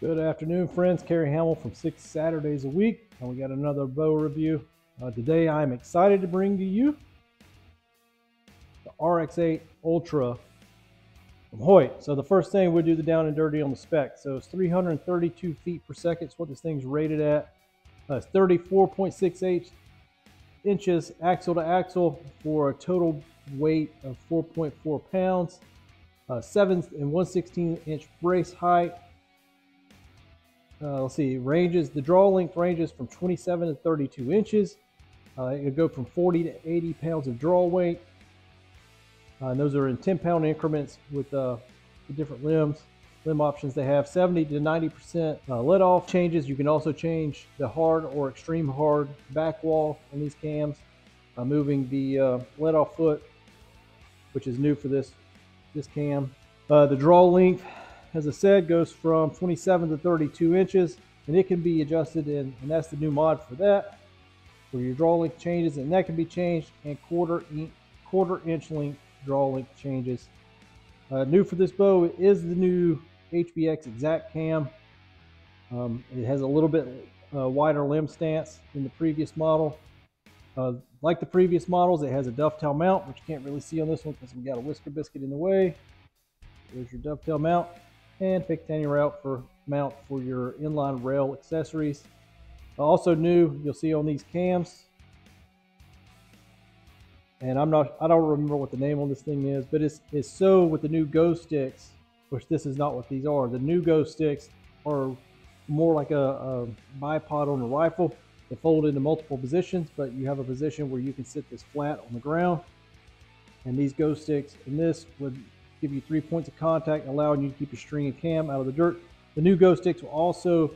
Good afternoon, friends. Kerry Hamill from 6 Saturdays a Week, and we got another bow review. Today I'm excited to bring to you the RX-8 Ultra from Hoyt. So the first thing we'll do the down and dirty on the spec. So it's 332 feet per second. It's what this thing's rated at. It's 34.68 inches axle to axle for a total weight of 4.4 pounds. 7 and 1/16 inch brace height. Let's see, the draw length ranges from 27 to 32 inches. It could go from 40 to 80 pounds of draw weight. And those are in 10-pound increments with the different limb options they have. 70 to 90% let off changes. You can also change the hard or extreme hard back wall on these cams, moving the let off foot, which is new for this cam. The draw length, as I said, goes from 27 to 32 inches, and it can be adjusted, and that's the new mod for that, where your draw length changes, and that can be changed, and quarter inch length draw length changes. New for this bow is the new HBX Exact cam. It has a little bit wider limb stance than the previous model. Like the previous models, it has a dovetail mount, which you can't really see on this one because we got a whisker biscuit in the way. There's your dovetail mount. And Picatinny mount for your inline rail accessories. Also new, you'll see on these cams, and I don't remember what the name on this thing is, but it's so with the new Go sticks, which this is not what these are. The new Go sticks are more like a bipod on a rifle. They fold into multiple positions, but you have a position where you can sit this flat on the ground. And these Go sticks and this would give you 3 points of contact, allowing you to keep your string and cam out of the dirt. The new Go sticks will also,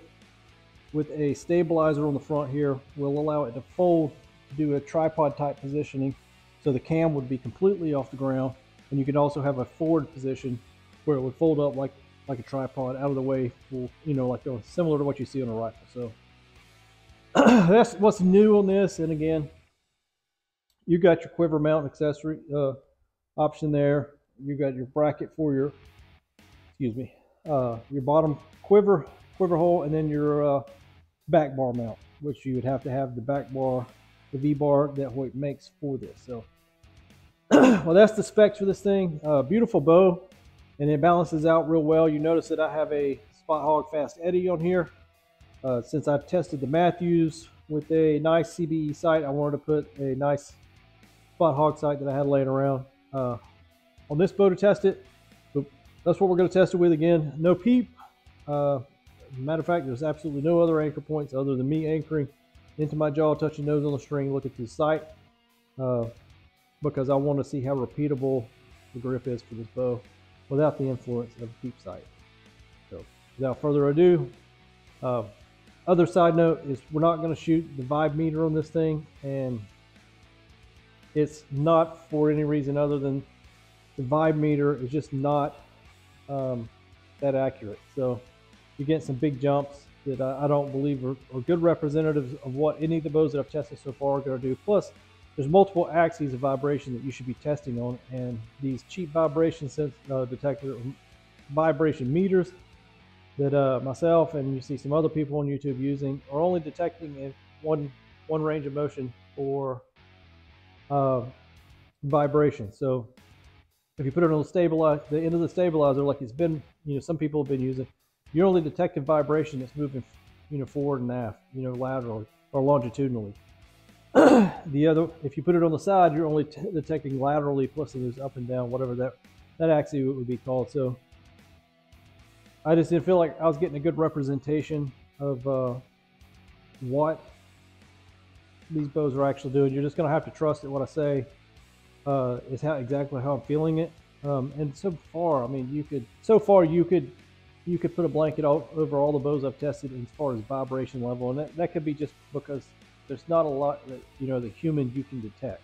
with a stabilizer on the front here, will allow it to fold to do a tripod type positioning. So the cam would be completely off the ground, and you could also have a forward position where it would fold up like a tripod out of the way, similar to what you see on a rifle. So that's what's new on this. And again, you got your quiver mount accessory option there. You got your bracket for your bottom quiver hole, and then your back bar mount, which you would have to have the back bar, the V-bar that Hoyt makes for this. So well, that's the specs for this thing. Beautiful bow, and it balances out real well. You notice that I have a Spot Hog Fast Eddy on here. Since I've tested the Matthews with a nice CBE sight, I wanted to put a nice Spot Hog sight that I had laying around on this bow to test it. But that's what we're going to test it with. Again, no peep. Matter of fact, there's absolutely no other anchor points other than me anchoring into my jaw, touching nose on the string, looking through the sight, because I want to see how repeatable the grip is for this bow without the influence of a peep sight. So without further ado, other side note is we're not going to shoot the vibe meter on this thing, and it's not for any reason other than the vibe meter is just not that accurate. So you get some big jumps that I don't believe are good representatives of what any of the bows that I've tested so far are going to do. Plus, there's multiple axes of vibration that you should be testing on, and these cheap vibration detector vibration meters that myself and you see some other people on YouTube using are only detecting in one range of motion for vibration. So if you put it on the end of the stabilizer, like it's been, some people have been using, you're only detecting vibration that's moving, forward and aft, laterally or longitudinally. If you put it on the side, you're only detecting laterally, plus it is up and down, whatever that axis would be called. So I just didn't feel like I was getting a good representation of what these bows are actually doing. You're just going to have to trust that what I say is exactly how I'm feeling it. And so far, I mean, you could put a blanket over all the bows I've tested as far as vibration level, and that could be just because there's not a lot that the human you can detect,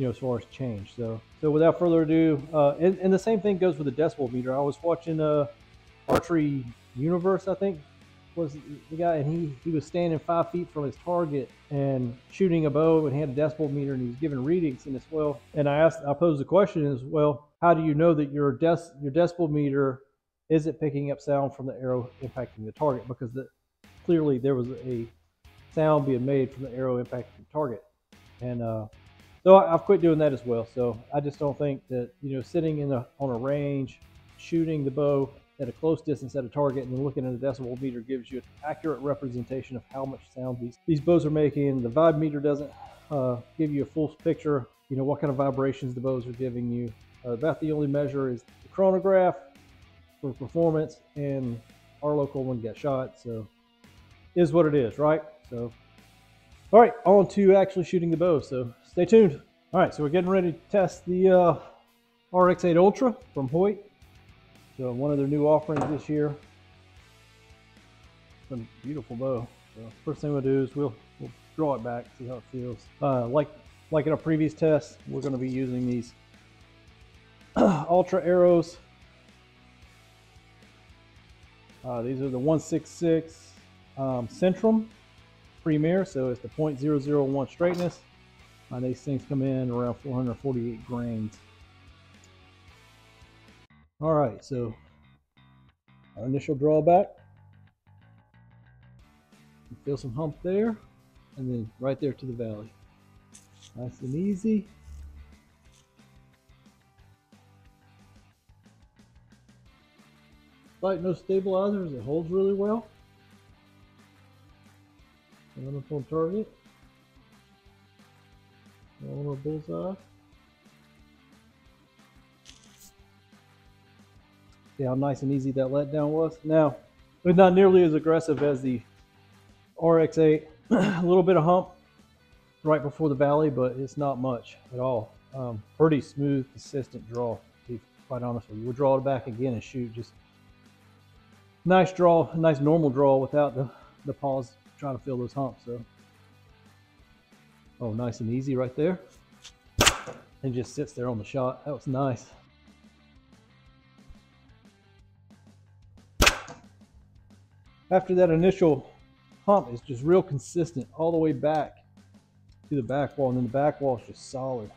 as far as change. So without further ado, and the same thing goes with the decibel meter. I was watching Archery Universe, I think was the guy, and he was standing 5 feet from his target and shooting a bow, and he had a decibel meter, and he was giving readings. And I posed the question as well, how do you know that your decibel meter is it picking up sound from the arrow impacting the target? Because clearly there was a sound being made from the arrow impacting the target. And so I've quit doing that as well. So I just don't think that, sitting on a range, shooting the bow at a close distance at a target and then looking at a decibel meter gives you an accurate representation of how much sound these bows are making. The vibe meter doesn't give you a full picture, what kind of vibrations the bows are giving you. About the only measure is the chronograph for performance, and our local one got shot, so is what it is, right? So, all right, on to actually shooting the bow, so stay tuned. All right, so we're getting ready to test the RX-8 Ultra from Hoyt. So one of their new offerings this year. It's a beautiful bow. So first thing we'll do is we'll draw it back, see how it feels. Like in our previous test, we're going to be using these Ultra arrows. These are the 166 Centrum Premier, so it's the .001 straightness. These things come in around 448 grains. All right, so our initial drawback. You feel some hump there, and then right there to the valley. Nice and easy. Like no stabilizers, it holds really well. Coming up on target. On our bullseye. See how nice and easy that letdown was? Now, it's not nearly as aggressive as the RX-8. A little bit of hump right before the valley, but it's not much at all. Pretty smooth, consistent draw, to be quite honest with you. We'll draw it back again and shoot. Just nice draw, nice normal draw without the pause trying to fill those humps. So, oh, nice and easy right there. And just sits there on the shot. That was nice. After that initial hump, it's just real consistent all the way back to the back wall, and then the back wall is just solid.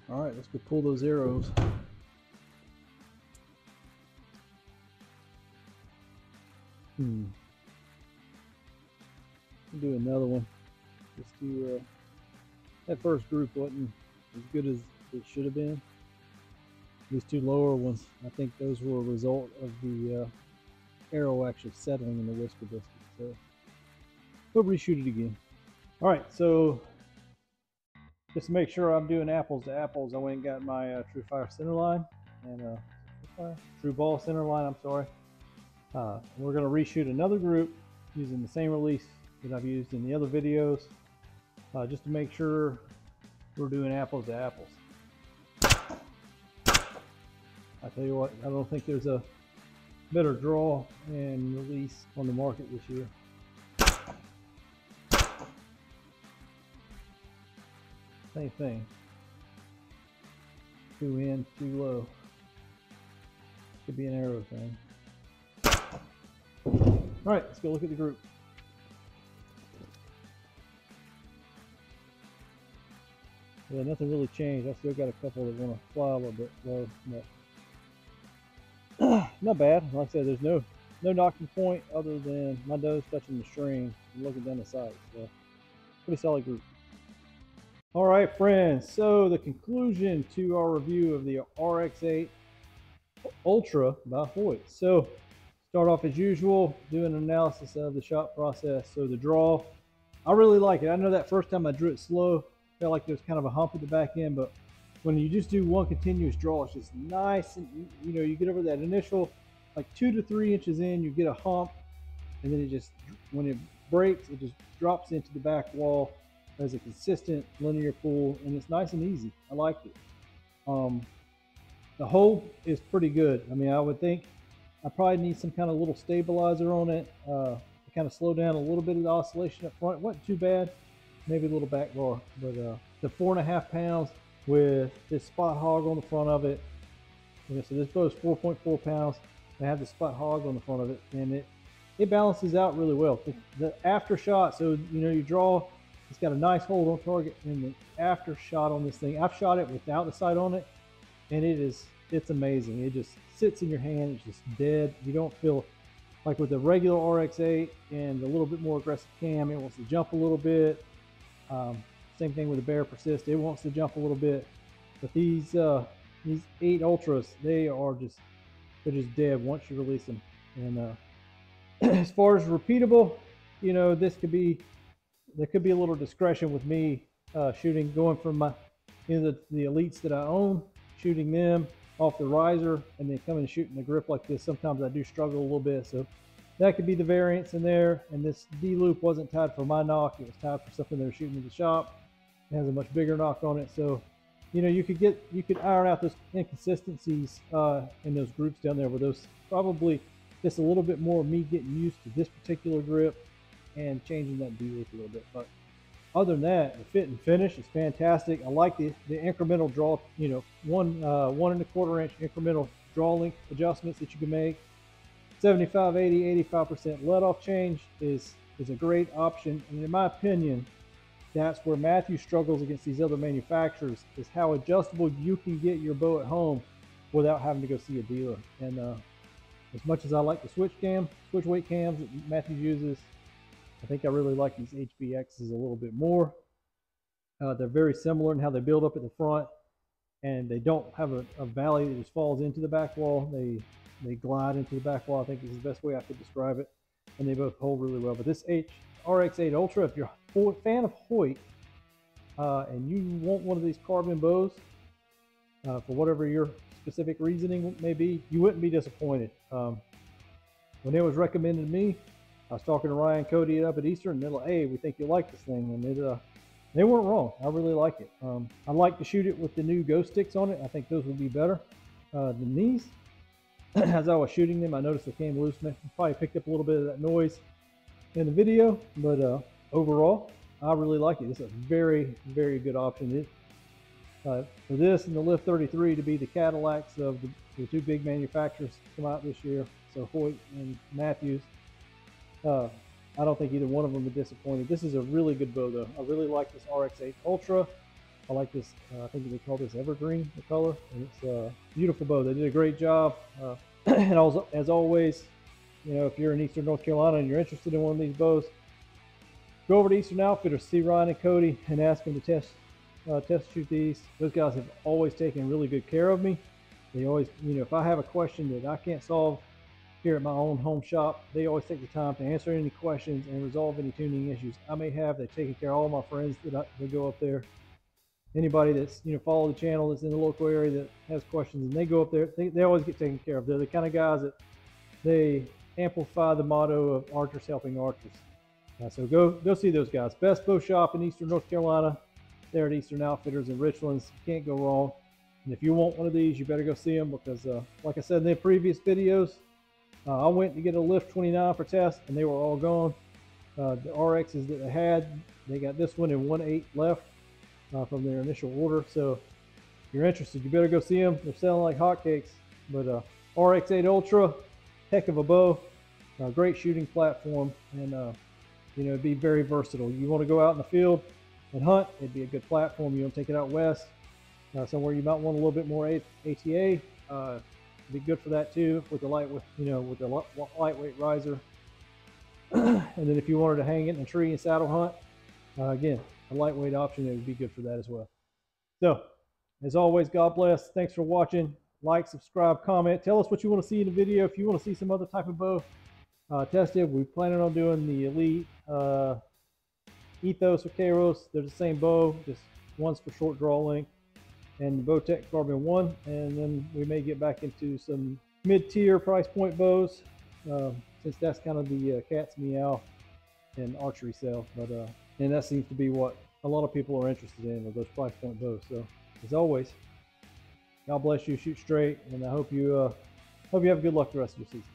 All right, let's go pull those arrows. We'll do another one. Let's do that first group wasn't as good as it should have been. These two lower ones, I think those were a result of the arrow actually settling in the whisker biscuit. So we'll reshoot it again. All right, so just to make sure I'm doing apples to apples, I went and got my True Fire center line and True Ball center line. I'm sorry. We're going to reshoot another group using the same release that I've used in the other videos, just to make sure we're doing apples to apples. I tell you what, I don't think there's a better draw and release on the market this year. Same thing. Too in, too low. Could be an arrow thing. All right, let's go look at the group. Yeah, nothing really changed. I still got a couple that want to fly a little bit low, but not bad. Like I said, there's no knocking point other than my nose touching the string and looking down the sight. So pretty solid group. All right, friends. So the conclusion to our review of the RX-8 Ultra by Hoyt. So start off as usual, do an analysis of the shot process. So the draw, I really like it. I know that first time I drew it slow, felt like there was kind of a hump at the back end, but when you just do one continuous draw, it's just nice, and you get over that initial like 2 to 3 inches in, you get a hump, and then it just, when it breaks, it just drops into the back wall as a consistent linear pull, and it's nice and easy. I liked it. The hold is pretty good. I mean, I would think I probably need some kind of little stabilizer on it to kind of slow down a little bit of the oscillation up front. It wasn't too bad, maybe a little back bar, but the 4.5 pounds with this spot hog on the front of it. So this bow is 4.4 pounds. I have the spot hog on the front of it, and it balances out really well. The after shot, so you draw the It's got a nice hold on target, and the after shot on this thing, I've shot it without the sight on it, and it's amazing. It just sits in your hand. It's just dead. You don't feel like with the regular RX-8 and a little bit more aggressive cam, it wants to jump a little bit. Same thing with the Bear Persist. It wants to jump a little bit. But these 8 Ultras, they're just dead once you release them. And as far as repeatable, you know, there could be a little discretion with me shooting, going from my, you know, the elites that I own, shooting them off the riser, and then coming and shooting the grip like this. Sometimes I do struggle a little bit, so that could be the variance in there. And this D loop wasn't tied for my knock; it was tied for something they were shooting in the shop. It has a much bigger knock on it, so you know, you could iron out those inconsistencies in those groups down there, where those probably just a little bit more of me getting used to this particular grip and changing that D loop a little bit. But other than that, the fit and finish is fantastic. I like the incremental draw, you know, 1 1¼ inch incremental draw length adjustments that you can make. 75, 80, 85% let off change is a great option, and in my opinion, that's where Matthew struggles against these other manufacturers, is how adjustable you can get your bow at home without having to go see a dealer. And as much as I like the switch weight cams that Matthew uses, I think I really like these HBXs a little bit more. They're very similar in how they build up at the front, and they don't have a valley that just falls into the back wall. They glide into the back wall, I think is the best way I could describe it. And they both hold really well. But this RX-8 Ultra, if you're a fan of Hoyt and you want one of these carbon bows for whatever your specific reasoning may be, you wouldn't be disappointed. When it was recommended to me, I was talking to Ryan Cody up at Eastern, and they're like, "Hey, we think you'll like this thing," and they weren't wrong. I really like it. I like to shoot it with the new Ghost sticks on it. I think those would be better than these. As I was shooting them, I noticed they came loose. And I probably picked up a little bit of that noise in the video, but overall, I really like it. It's a very, very good option. For this and the Lift 33 to be the Cadillacs of the two big manufacturers to come out this year, so Hoyt and Matthews, I don't think either one of them would disappoint. This is a really good bow, though. I really like this RX-8 Ultra. I like this, I think they call this Evergreen, the color, and it's a beautiful bow. They did a great job. And also, as always, you know, if you're in Eastern North Carolina and you're interested in one of these bows, go over to Eastern Outfitters, see Ryan and Cody, and ask them to test shoot these. Those guys have always taken really good care of me. They always, you know, if I have a question that I can't solve here at my own home shop, they always take the time to answer any questions and resolve any tuning issues I may have. They've taken care of all my friends that go up there. Anybody that's, you know, follow the channel that's in the local area that has questions, and they go up there, they always get taken care of. They're the kind of guys that they amplify the motto of archers helping archers. So go see those guys. Best bow shop in Eastern North Carolina. They're at Eastern Outfitters in Richlands. You can't go wrong. And if you want one of these, you better go see them, because like I said in the previous videos, I went to get a Lift 29 for test, and they were all gone. The RXs that they had, they got this one and 1.8 left from their initial order. So if you're interested, you better go see them. They're selling like hotcakes. But RX-8 Ultra, heck of a bow, great shooting platform, and you know, it'd be very versatile. You want to go out in the field and hunt, it'd be a good platform. You want to take it out west, somewhere you might want a little bit more ATA. Be good for that too, with the lightweight, you know, with the lightweight riser. And then if you wanted to hang it in a tree and saddle hunt, again, a lightweight option, it would be good for that as well. So, as always, God bless. Thanks for watching. Like, subscribe, comment. Tell us what you want to see in the video. If you want to see some other type of bow tested, we're planning on doing the Elite Ethos or Kairos. They're the same bow, just one's for short draw length, and the Bowtech Carbon 1. And then we may get back into some mid-tier price point bows, since that's kind of the cat's meow and archery sale. But and that seems to be what a lot of people are interested in, with those price point bows. So as always, God bless you, shoot straight, and I hope you have good luck the rest of your season.